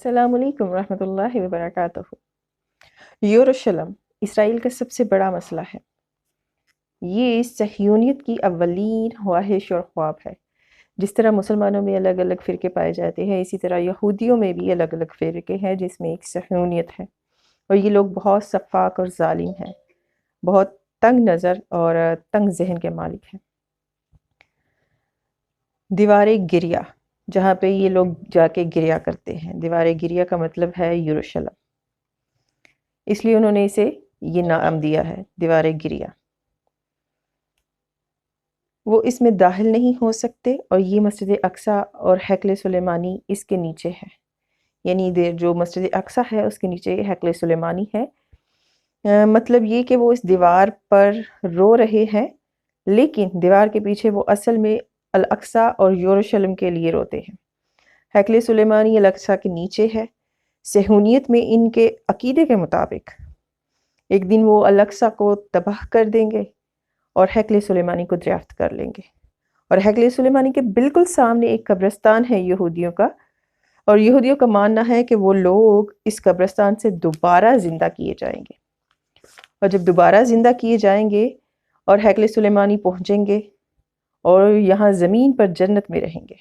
السلام علیکم ورحمۃ اللہ وبرکاتہ۔ یروشلم اسرائیل کا سب سے بڑا مسئلہ ہے۔ یہ صہیونیت کی اولین خواہش اور خواب ہے۔ جس طرح مسلمانوں میں الگ الگ فرقے پائے جاتے ہیں، اسی طرح یہودیوں میں بھی الگ الگ فرقے ہیں جس میں ایک صہیونیت ہے، اور یہ لوگ بہت سفاک اور ظالم ہیں، بہت تنگ نظر اور تنگ ذہن کے مالک ہیں۔ دیوار گریہ، جہاں پہ یہ لوگ جا کے گریہ کرتے ہیں، دیوار گریہ کا مطلب ہے یروشلم، اس لیے انہوں نے اسے یہ نام دیا ہے دیوار گریہ۔ وہ اس میں داخل نہیں ہو سکتے، اور یہ مسجد اقصی اور ہیکل سلیمانی اس کے نیچے ہے، یعنی جو مسجد اقصی ہے اس کے نیچے ہیکل سلیمانی ہے۔ مطلب یہ کہ وہ اس دیوار پر رو رہے ہیں، لیکن دیوار کے پیچھے وہ اصل میں الاقصی اور یروشلم کے لیے روتے ہیں۔ ہیکل سلیمانی الاقصی کے نیچے ہے۔ صہیونیت میں ان کے عقیدے کے مطابق ایک دن وہ الاقصی کو تباہ کر دیں گے اور ہیکل سلیمانی کو دریافت کر لیں گے، اور ہیکل سلیمانی کے بالکل سامنے ایک قبرستان ہے یہودیوں کا، اور یہودیوں کا ماننا ہے کہ وہ لوگ اس قبرستان سے دوبارہ زندہ کیے جائیں گے، اور جب دوبارہ زندہ کیے جائیں گے اور ہیکل سلیمانی پہنچیں گے اور یہاں زمین پر جنت میں رہیں گے،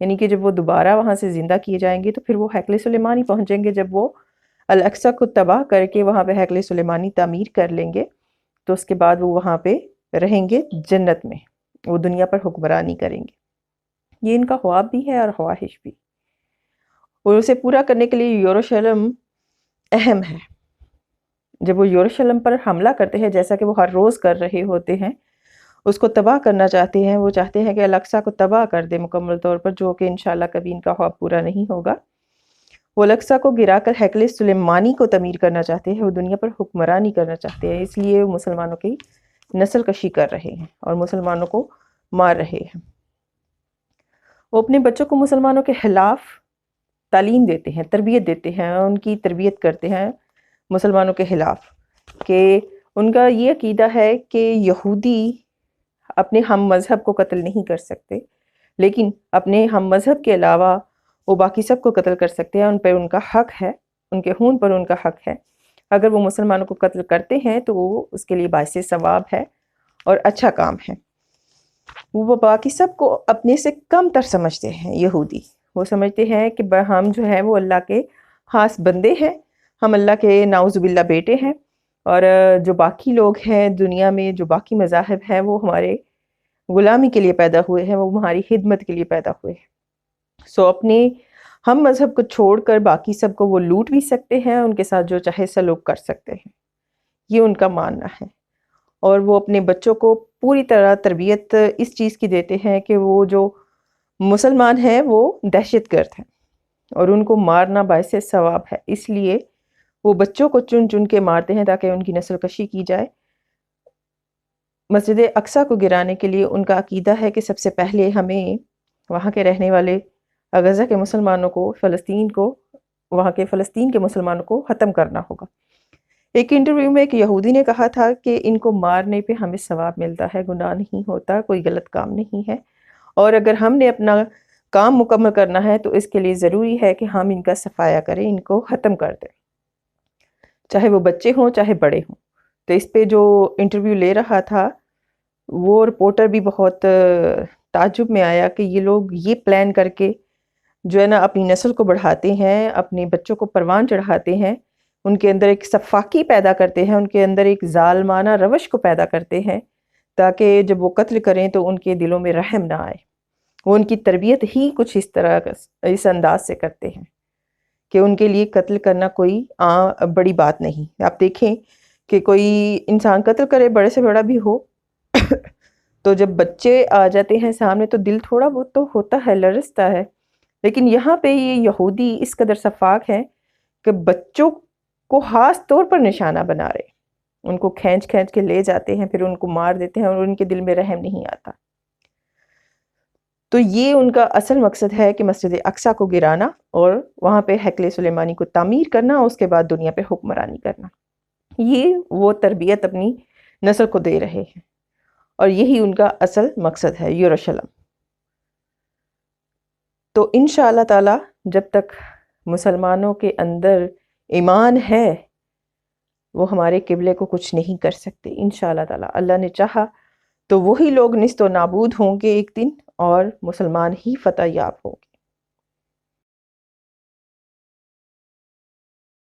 یعنی کہ جب وہ دوبارہ وہاں سے زندہ کیے جائیں گے تو پھر وہ ہیکل سلیمانی پہنچیں گے۔ جب وہ الاقصی کو تباہ کر کے وہاں پہ ہیکل سلیمانی تعمیر کر لیں گے تو اس کے بعد وہ وہاں پہ رہیں گے جنت میں، وہ دنیا پر حکمرانی کریں گے۔ یہ ان کا خواب بھی ہے اور خواہش بھی، اور اسے پورا کرنے کے لیے یروشلم اہم ہے۔ جب وہ یروشلم پر حملہ کرتے ہیں، جیسا کہ وہ ہر روز کر رہے ہوتے ہیں، اس کو تباہ کرنا چاہتے ہیں، وہ چاہتے ہیں کہ الاقصی کو تباہ کر دے مکمل طور پر، جو کہ انشاءاللہ کبھی ان کا خواب پورا نہیں ہوگا۔ وہ الاقصی کو گرا کر ہیکل سلیمانی کو تعمیر کرنا چاہتے ہیں، وہ دنیا پر حکمرانی کرنا چاہتے ہیں، اس لیے وہ مسلمانوں کی نسل کشی کر رہے ہیں اور مسلمانوں کو مار رہے ہیں۔ وہ اپنے بچوں کو مسلمانوں کے خلاف تعلیم دیتے ہیں، تربیت دیتے ہیں، ان کی تربیت کرتے ہیں مسلمانوں کے خلاف، کہ ان کا یہ عقیدہ ہے کہ یہودی اپنے ہم مذہب کو قتل نہیں کر سکتے، لیکن اپنے ہم مذہب کے علاوہ وہ باقی سب کو قتل کر سکتے ہیں، ان پر ان کا حق ہے، ان کے خون پر ان کا حق ہے۔ اگر وہ مسلمانوں کو قتل کرتے ہیں تو وہ اس کے لیے باعث ثواب ہے اور اچھا کام ہے۔ وہ باقی سب کو اپنے سے کم تر سمجھتے ہیں یہودی، وہ سمجھتے ہیں کہ ہم جو ہے وہ اللہ کے خاص بندے ہیں، ہم اللہ کے نعوذ باللہ بیٹے ہیں، اور جو باقی لوگ ہیں دنیا میں، جو باقی مذاہب ہیں، وہ ہمارے غلامی کے لیے پیدا ہوئے ہیں، وہ ہماری خدمت کے لیے پیدا ہوئے ہیں۔ سو اپنے ہم مذہب کو چھوڑ کر باقی سب کو وہ لوٹ بھی سکتے ہیں، ان کے ساتھ جو چاہے سلوک کر سکتے ہیں، یہ ان کا ماننا ہے۔ اور وہ اپنے بچوں کو پوری طرح تربیت اس چیز کی دیتے ہیں کہ وہ جو مسلمان ہیں وہ دہشت گرد ہیں، اور ان کو مارنا باعث ثواب ہے، اس لیے وہ بچوں کو چن چن کے مارتے ہیں تاکہ ان کی نسل کشی کی جائے۔ مسجد اقصی کو گرانے کے لیے ان کا عقیدہ ہے کہ سب سے پہلے ہمیں وہاں کے رہنے والے غزہ کے مسلمانوں کو، وہاں کے فلسطین کے مسلمانوں کو ختم کرنا ہوگا۔ ایک انٹرویو میں ایک یہودی نے کہا تھا کہ ان کو مارنے پہ ہمیں ثواب ملتا ہے، گناہ نہیں ہوتا، کوئی غلط کام نہیں ہے، اور اگر ہم نے اپنا کام مکمل کرنا ہے تو اس کے لیے ضروری ہے کہ ہم ان کا صفایا کریں، ان کو ختم کر دیں، چاہے وہ بچے ہوں چاہے بڑے ہوں۔ تو اس پہ جو انٹرویو لے رہا تھا وہ رپورٹر بھی بہت تعجب میں آیا کہ یہ لوگ یہ پلان کر کے جو ہے نا اپنی نسل کو بڑھاتے ہیں، اپنے بچوں کو پروان چڑھاتے ہیں، ان کے اندر ایک سفاکی پیدا کرتے ہیں، ان کے اندر ایک ظالمانہ روش کو پیدا کرتے ہیں، تاکہ جب وہ قتل کریں تو ان کے دلوں میں رحم نہ آئے۔ وہ ان کی تربیت ہی کچھ اس طرح اس انداز سے کرتے ہیں کہ ان کے لیے قتل کرنا کوئی بڑی بات نہیں۔ آپ دیکھیں کہ کوئی انسان قتل کرے، بڑے سے بڑا بھی ہو، تو جب بچے آ جاتے ہیں سامنے تو دل تھوڑا بہت تو ہوتا ہے، لرزتا ہے، لیکن یہاں پہ یہ یہودی اس قدر شفاق ہے کہ بچوں کو خاص طور پر نشانہ بنا رہے، ان کو کھینچ کھینچ کے لے جاتے ہیں، پھر ان کو مار دیتے ہیں، اور ان کے دل میں رحم نہیں آتا۔ تو یہ ان کا اصل مقصد ہے کہ مسجد اقصی کو گرانا اور وہاں پہ ہیکل سلیمانی کو تعمیر کرنا، اور اس کے بعد دنیا پہ حکمرانی کرنا۔ یہ وہ تربیت اپنی نسل کو دے رہے ہیں، اور یہی ان کا اصل مقصد ہے، یروشلم۔ تو انشاءاللہ تعالی جب تک مسلمانوں کے اندر ایمان ہے وہ ہمارے قبلے کو کچھ نہیں کر سکتے انشاءاللہ تعالی۔ اللہ نے چاہا تو وہی لوگ نیست و نابود ہوں گے ایک دن، اور مسلمان ہی فتح یاب ہوں گے۔